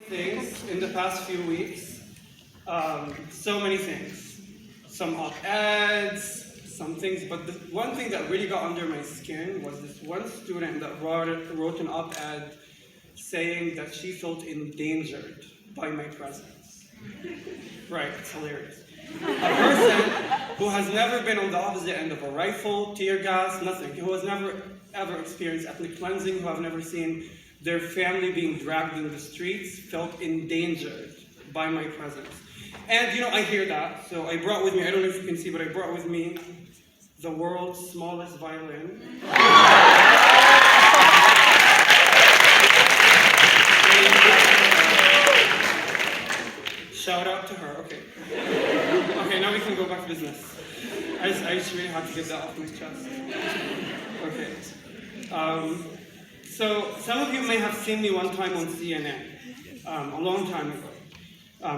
Things in the past few weeks. So many things. Some op-eds, some things, but the one thing that really got under my skin was this one student that wrote an op-ed saying that she felt endangered by my presence. Right, it's hilarious. A person who has never been on the opposite end of a rifle, tear gas, nothing, who has never ever experienced ethnic cleansing, who have never seen their family being dragged in the streets, felt endangered by my presence. And you know, I hear that, so I brought with me, I don't know if you can see, but I brought with me the world's smallest violin. Shout out to her, okay. Okay, now we can go back to business. I just really had to get that off my chest. Okay. So some of you may have seen me one time on CNN, a long time ago.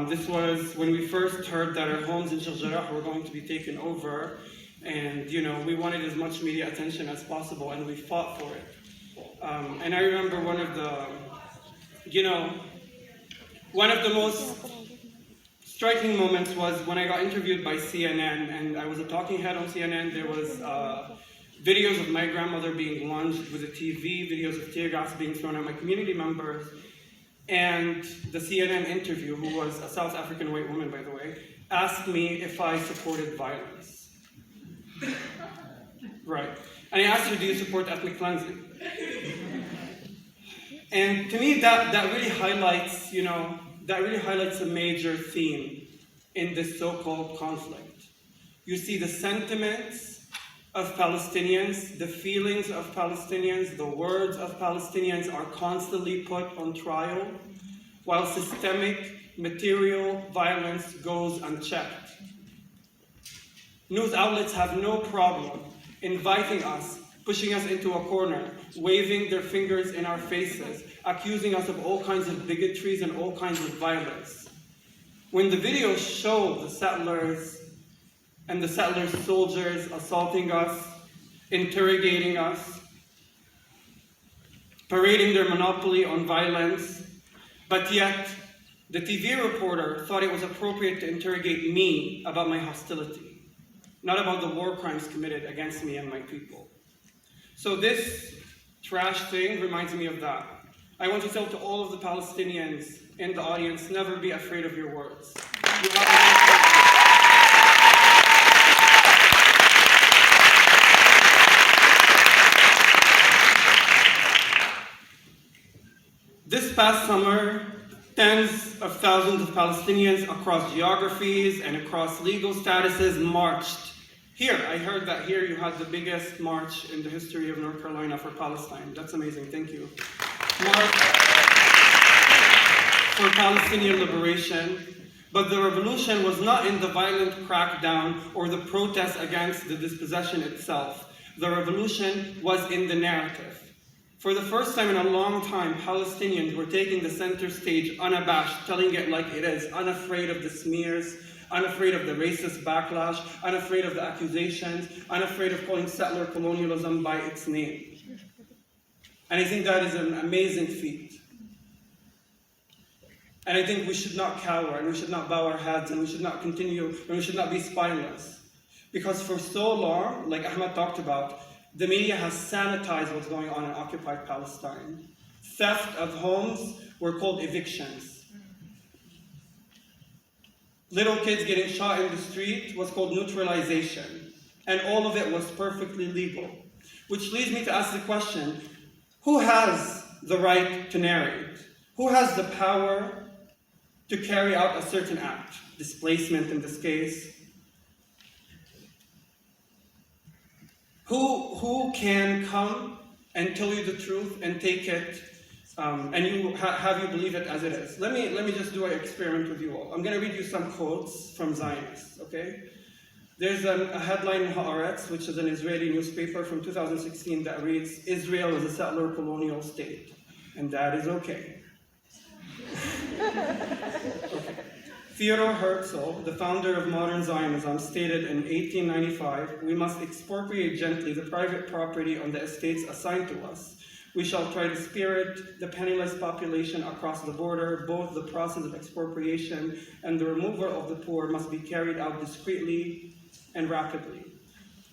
This was when we first heard that our homes in Sheikh Jarrah were going to be taken over, and you know, we wanted as much media attention as possible, and we fought for it. And I remember one of the most striking moments was when I got interviewed by CNN, and I was a talking head on CNN. There was videos of my grandmother being lunged with a TV, videos of tear gas being thrown at my community members, and the CNN interview, who was a South African white woman, by the way, asked me if I supported violence. Right. And I asked her, do you support ethnic cleansing? And to me, that really highlights, a major theme in this so-called conflict. You see the sentiments of Palestinians, the feelings of Palestinians, the words of Palestinians are constantly put on trial, while systemic material violence goes unchecked. News outlets have no problem inviting us, pushing us into a corner, waving their fingers in our faces, accusing us of all kinds of bigotries and all kinds of violence. When the videos show the settlers and the settlers' soldiers assaulting us, interrogating us, parading their monopoly on violence, but yet the TV reporter thought it was appropriate to interrogate me about my hostility, not about the war crimes committed against me and my people. So this trash thing reminds me of that. I want to tell to all of the Palestinians in the audience, never be afraid of your words. This past summer, tens of thousands of Palestinians across geographies and across legal statuses marched. Here, I heard that here you had the biggest march in the history of North Carolina for Palestine. That's amazing, thank you. March for Palestinian liberation, but the revolution was not in the violent crackdown or the protest against the dispossession itself. The revolution was in the narrative. For the first time in a long time, Palestinians were taking the center stage unabashed, telling it like it is, unafraid of the smears, unafraid of the racist backlash, unafraid of the accusations, unafraid of calling settler colonialism by its name. And I think that is an amazing feat. And I think we should not cower, and we should not bow our heads, and we should not continue, and we should not be spineless. Because for so long, like Ahmed talked about, the media has sanitized what's going on in occupied Palestine. Theft of homes were called evictions. Little kids getting shot in the street was called neutralization. And all of it was perfectly legal. Which leads me to ask the question, who has the right to narrate? Who has the power to carry out a certain act? Displacement in this case. Who can come and tell you the truth and take it and have you believe it as it is? Let me just do an experiment with you all. I'm going to read you some quotes from Zionists, okay? There's a headline in Haaretz, which is an Israeli newspaper from 2016 that reads, Israel is a settler colonial state, and that is okay. Okay. Theodor Herzl, the founder of modern Zionism, stated in 1895, we must expropriate gently the private property on the estates assigned to us, We shall try to spirit the penniless population across the border. Both the process of expropriation and the removal of the poor must be carried out discreetly and rapidly.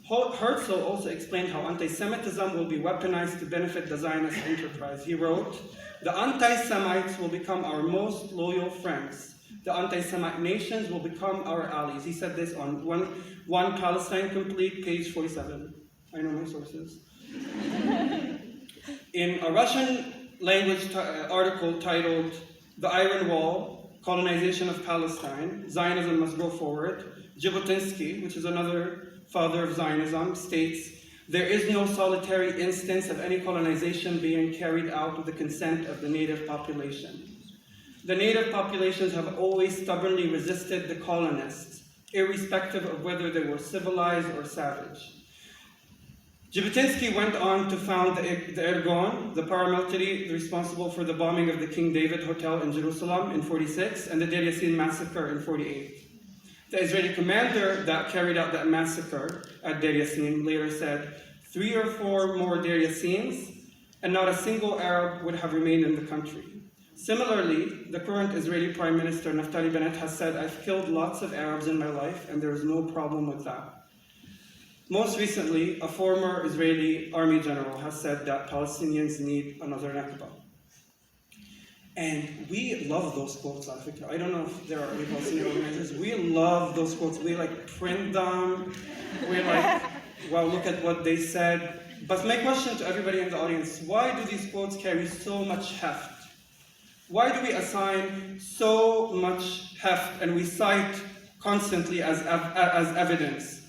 Herzl also explained how anti-Semitism will be weaponized to benefit the Zionist enterprise. He wrote, "The anti-Semites will become our most loyal friends. The anti-Semite nations will become our allies." He said this on One Palestine Complete, page 47. I know my sources. In a Russian language article titled "The Iron Wall, Colonization of Palestine, Zionism Must Go Forward," Jabotinsky, which is another father of Zionism, states, "There is no solitary instance of any colonization being carried out with the consent of the native population. The native populations have always stubbornly resisted the colonists, irrespective of whether they were civilized or savage." Jabotinsky went on to found the Irgun, the paramilitary responsible for the bombing of the King David Hotel in Jerusalem in 46 and the Deir Yassin massacre in 48. The Israeli commander that carried out that massacre at Deir Yassin later said, 3 or 4 more Deir Yassins and not a single Arab would have remained in the country. Similarly, the current Israeli Prime Minister Naftali Bennett has said, "I've killed lots of Arabs in my life and there is no problem with that." Most recently, a former Israeli army general has said that Palestinians need another Nakba. And we love those quotes, I don't know if there are any Palestinian organizers. We love those quotes. We print them. We're like, wow, look at what they said. But my question to everybody in the audience, why do these quotes carry so much heft? Why do we assign so much heft and we cite constantly as evidence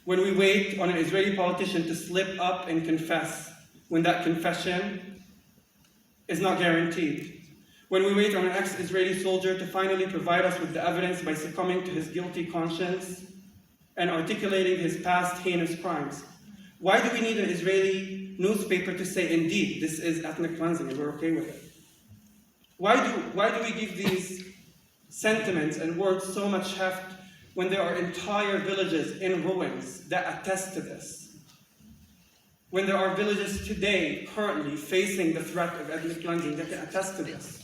when we wait on an Israeli politician to slip up and confess when that confession is not guaranteed? When we wait on an ex-Israeli soldier to finally provide us with the evidence by succumbing to his guilty conscience and articulating his past heinous crimes? Why do we need an Israeli newspaper to say, indeed, this is ethnic cleansing and we're okay with it? Why do we give these sentiments and words so much heft when there are entire villages in ruins that attest to this? When there are villages today currently facing the threat of ethnic cleansing that can attest to this?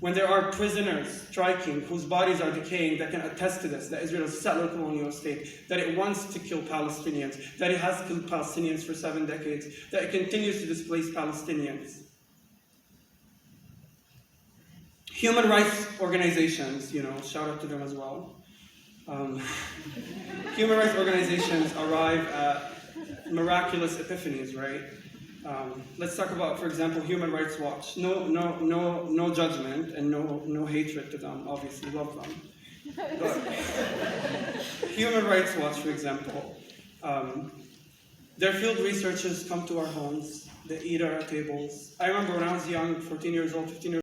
When there are prisoners striking whose bodies are decaying that can attest to this, that Israel is a settler colonial state, that it wants to kill Palestinians, that it has killed Palestinians for 7 decades, that it continues to displace Palestinians. Human rights organizations, shout out to them as well. Human rights organizations arrive at miraculous epiphanies, right? Let's talk about, for example, Human Rights Watch. No judgment and no hatred to them. Obviously, love them. But Human Rights Watch, for example, their field researchers come to our homes. They eat at our tables. I remember when I was young, 14 years old, 15 years old.